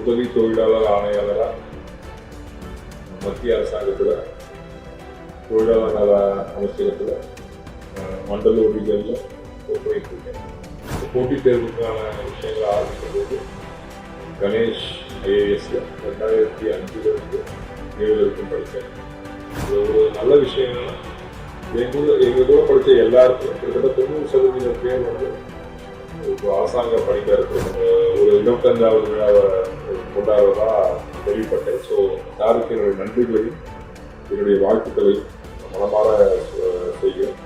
உதவி தொழிலாளர் ஆணையாளராக மத்திய அரசாங்கத்தில் தொழிலாளர் நல அமைச்சகத்தில் மண்டலூர் ரீஜனில் போயிட்டு இருக்கேன். போட்டித் தேர்வுக்கான விஷயங்களை ஆரம்பிக்கும் போது கணேஷ் ஐஏஎஸ்ல 2005 வரைக்கும் படித்தேன். இது ஒரு நல்ல விஷயம். எங்க கூட படித்த எல்லாருக்கும் கிட்டத்தட்ட 90% பேர் வந்து அரசாங்க பணியில் இருக்கிற ஒரு 25வது விழாவை கொண்டாடுறதா கேள்விப்பட்டேன். ஸோ சாருக்கு என்னுடைய நன்றிகளையும் என்னுடைய வாழ்த்துக்களையும் மனமாற செய்கிறேன்.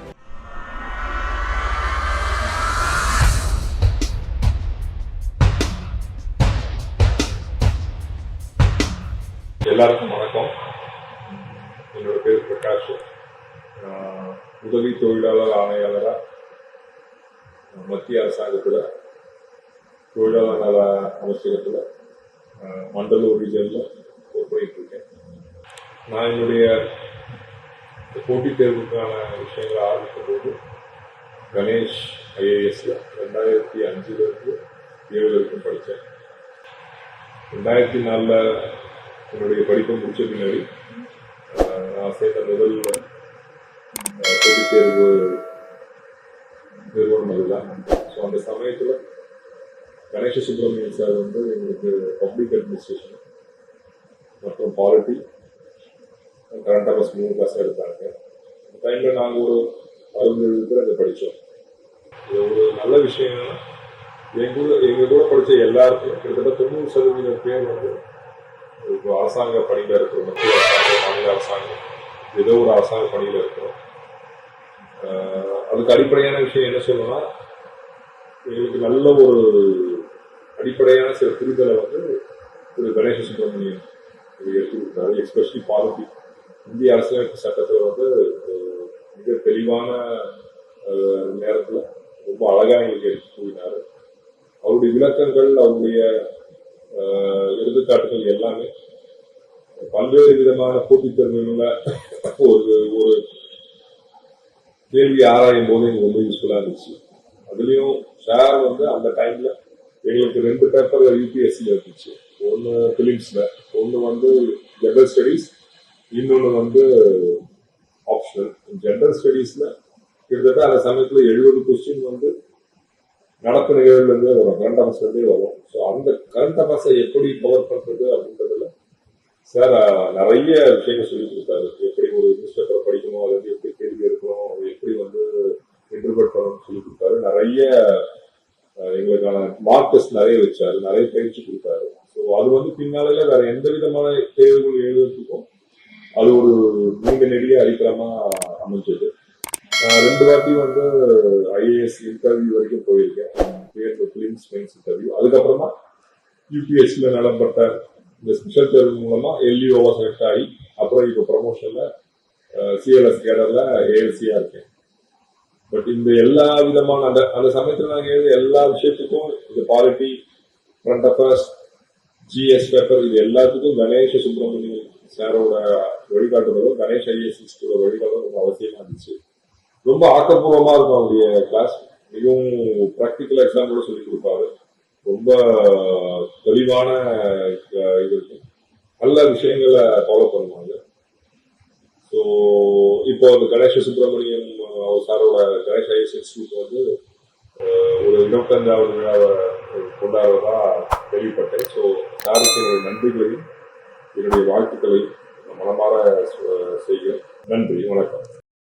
எல்லாருக்கும் வணக்கம். என்னோட பேர் பிரகாஷ். உதவி தொழிலாளர் ஆணையாளராக மத்திய அரசாங்கத்தில் தொழிலாளர் நல அமைச்சகத்தில் மண்டலூர் ரீஜனில் போயிட்டு இருக்கேன். நான் என்னுடைய போட்டித் தேர்வுக்கான விஷயங்களை ஆரம்பிக்கும் போது கணேஷ் ஐஏஎஸ்ல 2005 வரைக்கும் படித்தேன். 2004 என்னுடைய படிப்பை முடிச்ச பின்னாடி நான் சேர்ந்த முதல் போட்டித் தேர்வு நிறுவனம் அதுதான். ஸோ அந்த சமயத்தில் கணேஷ சுப்பிரமணியன் சார் வந்து எங்களுக்கு பப்ளிக் அட்மினிஸ்ட்ரேஷன் மற்றும் பாலிட்டி கரண்ட் அஃபேர்ஸ் 3 கிளாஸ் எடுத்தாங்க. அந்த டைமில் நாங்கள் ஒரு 60 பேர் அங்கே படித்தோம். இது ஒரு நல்ல விஷயம். எங்கள் கூட படித்த எல்லாருக்கும் கிட்டத்தட்ட 90% பேர் வந்து இப்போ அரசாங்க பணியில் இருக்கிறோம். மத்திய அரசாங்கம், மாநில அரசாங்கம், ஏதோ ஒரு அரசாங்க பணியில் இருக்கிறோம். அதுக்கு அடிப்படையான விஷயம் என்ன சொல்லணும்னா, எங்களுக்கு நல்ல ஒரு அடிப்படையான சில புரிதலை வந்து திரு கணேஷ சுப்பிரமணியன் எடுத்து கொடுத்தாரு. எஸ்பெஷலி பாலிட்டி, இந்திய அரசியலமைப்பு சட்டத்தில் வந்து மிக தெளிவான நேரத்தில் ரொம்ப அழகாக எங்களுக்கு எடுத்து கூறினார். அவருடைய விளக்கங்கள், அவருடைய எடுத்துக்காட்டுகள் எல்லாமே பல்வேறு விதமான போட்டித் தேர்வுகளில் ஒரு கேள்வி ஆராயும் போது எங்களுக்கு ரொம்ப யூஸ்ஃபுல்லாக இருந்துச்சு. அதுலேயும் சார் வந்து அந்த டைமில் எங்களுக்கு 2 பேப்பர் யூபிஎஸ்சியில் இருந்துச்சு. ஒன்று பிலிம்ஸில், ஒன்று வந்து ஜென்ரல் ஸ்டடீஸ், இன்னொன்று வந்து ஆப்ஷனல். ஜென்ரல் ஸ்டடீஸில் கிட்டத்தட்ட அந்த சமயத்தில் 70 கொஸ்டின் வந்து நடப்பு நிகழ்வுலேருந்தே வரும், கரண்ட் அஃபேர்ஸ்லேருந்தே வரும். ஸோ அந்த கரண்ட் அஃபேர்ஸை எப்படி கவர் பண்ணுறது அப்படின்றதுல சார் நிறைய விஷயங்கள் சொல்லி கொடுத்தாரு. எப்படி ஒரு நியூஸ் பேப்பர் படிக்கணும், அது வந்து எப்படி கேள்வி இருக்கணும், அது எப்படி வந்து இன்டர்பிரட் பண்ணணும்னு சொல்லி கொடுத்தாரு. நிறைய எங்களுக்கான மார்க் டெஸ்ட் நிறைய வச்சாரு, நிறைய பயிற்சி கொடுத்தாரு. ஸோ அது வந்து பின்னால வேற எந்த விதமான தேர்வுகள் எழுதுறதுக்கும் அது ஒரு நீண்ட நெடிய அடித்தளமா அமைஞ்சது. 2 வாட்டி வந்து ஐஏஎஸ் இன்டர்வியூ வரைக்கும் போயிருக்கேன். Films mains interview. அதுக்கப்புறமா யூபிஎஸ்சியில நடப்பட்ட இந்த ஸ்பெஷல் தேர்வு மூலமா எல்இஓவா செலக்ட் ஆகி அப்புறம் இப்போ ப்ரமோஷன்ல சிஎல்எஸ் கேடர்ல ஏஎல்சியா இருக்கேன். பட் இந்த எல்லா விதமான அந்த சமயத்தில் நாங்கள் எழுத எல்லா விஷயத்துக்கும் இந்த polity, current affairs, GS paper, இது எல்லாத்துக்கும் கணேஷ சுப்பிரமணியன் சாரோட வழிகாட்டுதலும் கணேஷ் ஐஏஎஸ் இன்ஸ்டியூட்டோட வழிகாட்டுதலும் ரொம்ப அவசியமா இருந்துச்சு. ரொம்ப ஆக்கப்பூர்வமா இருக்கும் அவருடைய கிளாஸ். மிகவும் ப்ராக்டிக்கல் எக்ஸாம் கூட சொல்லி கொடுப்பாரு. ரொம்ப தெளிவான இது இருக்கு. நல்ல விஷயங்களை ஃபாலோ பண்ணுவாங்க. ஸோ இப்போ அந்த கணேஷ சுப்பிரமணியன் சாரோட கணேஷ் ஐஏஎஸ் இன்ஸ்டியூட் வந்து ஒரு 25வது விழாவை கொண்டாடுறதா கேள்விப்பட்டேன். ஸோ சாருக்கு என்னுடைய நன்றிகளையும் என்னுடைய வாழ்த்துக்களையும் மனமாற செய்கிறேன். நன்றி, வணக்கம்.